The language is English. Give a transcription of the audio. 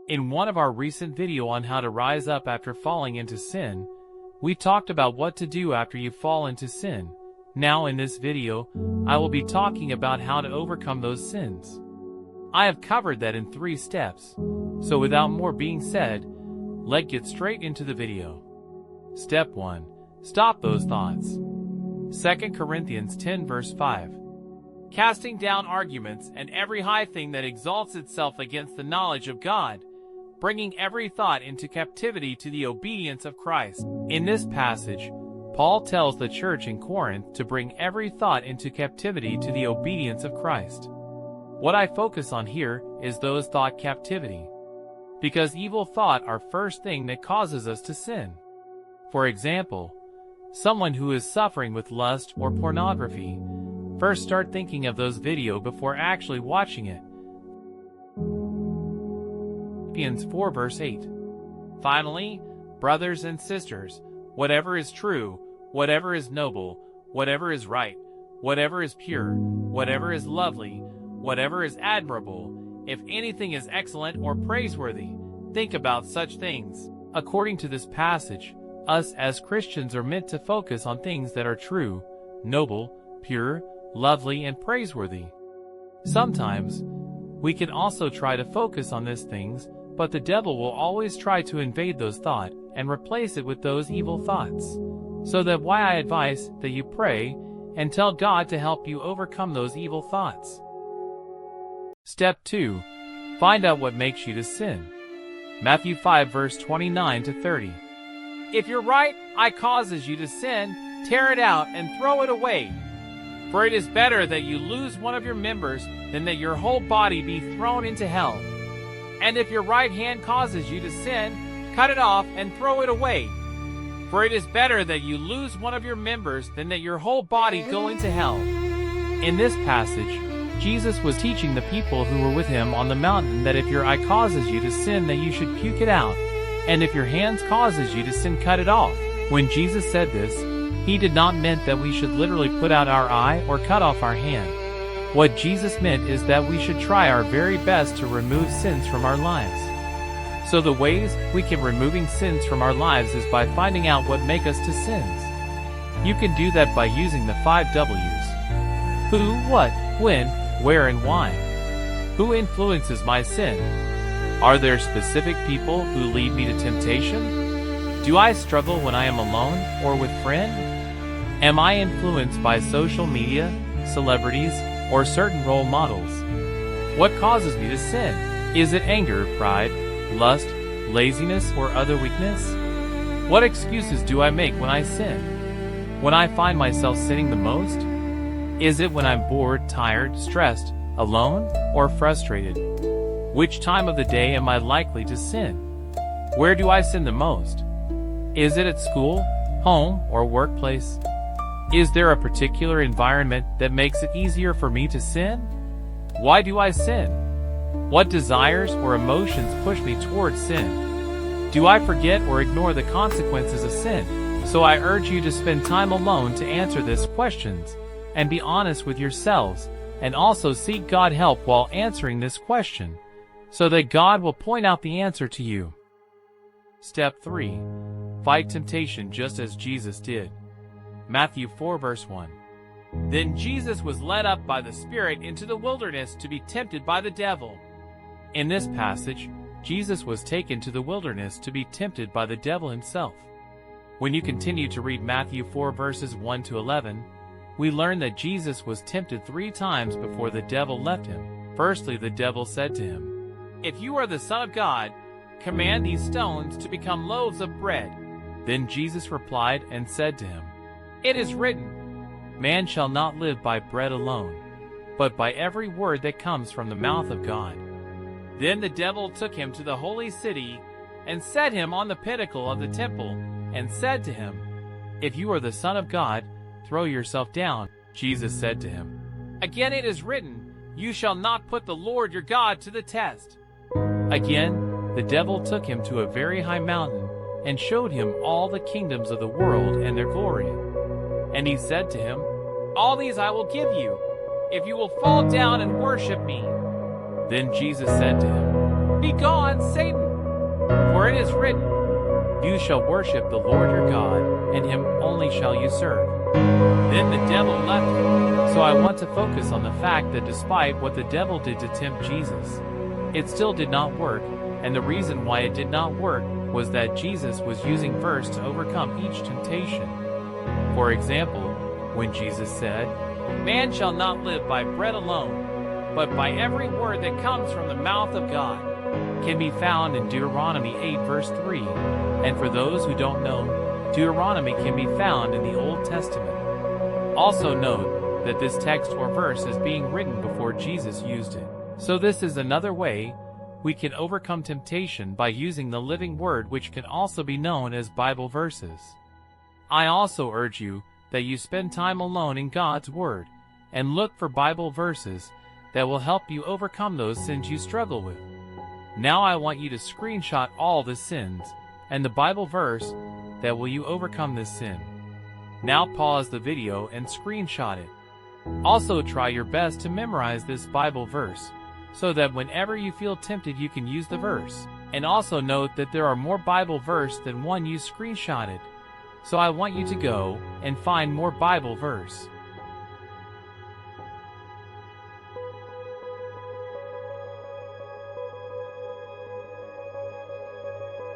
In one of our recent videos on how to rise up after falling into sin, we talked about what to do after you fall into sin. Now in this video, I will be talking about how to overcome those sins. I have covered that in 3 steps, so without more being said, let's get straight into the video. Step 1. Stop those thoughts. 2 Corinthians 10 verse 5. Casting down arguments and every high thing that exalts itself against the knowledge of God, bringing every thought into captivity to the obedience of Christ. In this passage, Paul tells the church in Corinth to bring every thought into captivity to the obedience of Christ. What I focus on here is those thought captivity, because evil thought are first thing that causes us to sin. For example, someone who is suffering with lust or pornography, first start thinking of those videos before actually watching it. Philippians 4 verse 8. Finally, brothers and sisters, whatever is true, whatever is noble, whatever is right, whatever is pure, whatever is lovely, whatever is admirable, if anything is excellent or praiseworthy, think about such things. According to this passage, us as Christians are meant to focus on things that are true, noble, pure, lovely, and praiseworthy. Sometimes, we can also try to focus on these things, but the devil will always try to invade those thoughts and replace it with those evil thoughts. So that's why I advise that you pray and tell God to help you overcome those evil thoughts. Step 2. Find out what makes you to sin. Matthew 5 verse 29 to 30. If your right eye causes you to sin, tear it out and throw it away. For it is better that you lose one of your members than that your whole body be thrown into hell. And if your right hand causes you to sin, cut it off and throw it away. For it is better that you lose one of your members than that your whole body go into hell. In this passage, Jesus was teaching the people who were with him on the mountain that if your eye causes you to sin, that you should puke it out, and if your hand causes you to sin, cut it off. When Jesus said this, he did not mean that we should literally put out our eye or cut off our hand. What Jesus meant is that we should try our very best to remove sins from our lives. So the ways we can removing sins from our lives is by finding out what make us to sins. You can do that by using the 5 W's. Who, what, when, where, and why. Who influences my sin? Are there specific people who lead me to temptation? Do I struggle when I am alone or with friends? Am I influenced by social media, celebrities, or certain role models? What causes me to sin? Is it anger, pride, lust, laziness, or other weakness? What excuses do I make when I sin? When I find myself sinning the most? Is it when I'm bored, tired, stressed, alone, or frustrated? Which time of the day am I likely to sin? Where do I sin the most? Is it at school, home, or workplace? Is there a particular environment that makes it easier for me to sin? Why do I sin? What desires or emotions push me towards sin? Do I forget or ignore the consequences of sin? So I urge you to spend time alone to answer these questions, and be honest with yourselves, and also seek God's help while answering this question, so that God will point out the answer to you. Step 3. Fight temptation just as Jesus did. Matthew 4 verse 1. Then Jesus was led up by the Spirit into the wilderness to be tempted by the devil. In this passage, Jesus was taken to the wilderness to be tempted by the devil himself. When you continue to read Matthew 4 verses 1 to 11, we learn that Jesus was tempted 3 times before the devil left him. Firstly, the devil said to him, "If you are the Son of God, command these stones to become loaves of bread." Then Jesus replied and said to him, "It is written, man shall not live by bread alone, but by every word that comes from the mouth of God." Then the devil took him to the holy city and set him on the pinnacle of the temple and said to him, "If you are the Son of God, throw yourself down." Jesus said to him, "Again it is written, you shall not put the Lord your God to the test." Again, the devil took him to a very high mountain and showed him all the kingdoms of the world and their glory. And he said to him, "All these I will give you, if you will fall down and worship me." Then Jesus said to him, Begone, Satan! For it is written, You shall worship the Lord your God, and him only shall you serve. Then the devil left him. So I want to focus on the fact that despite what the devil did to tempt Jesus, it still did not work, and the reason why it did not work was that Jesus was using verse to overcome each temptation. For example, when Jesus said, Man shall not live by bread alone, but by every word that comes from the mouth of God, can be found in Deuteronomy 8 verse 3, and for those who don't know, Deuteronomy can be found in the Old Testament. Also note that this text or verse is being written before Jesus used it. So this is another way we can overcome temptation by using the living word, which can also be known as Bible verses. I also urge you that you spend time alone in God's Word and look for Bible verses that will help you overcome those sins you struggle with. Now I want you to screenshot all the sins and the Bible verse that will you overcome this sin. Now pause the video and screenshot it. Also try your best to memorize this Bible verse so that whenever you feel tempted you can use the verse. And also note that there are more Bible verse than one you screenshotted. So I want you to go and find more Bible verse.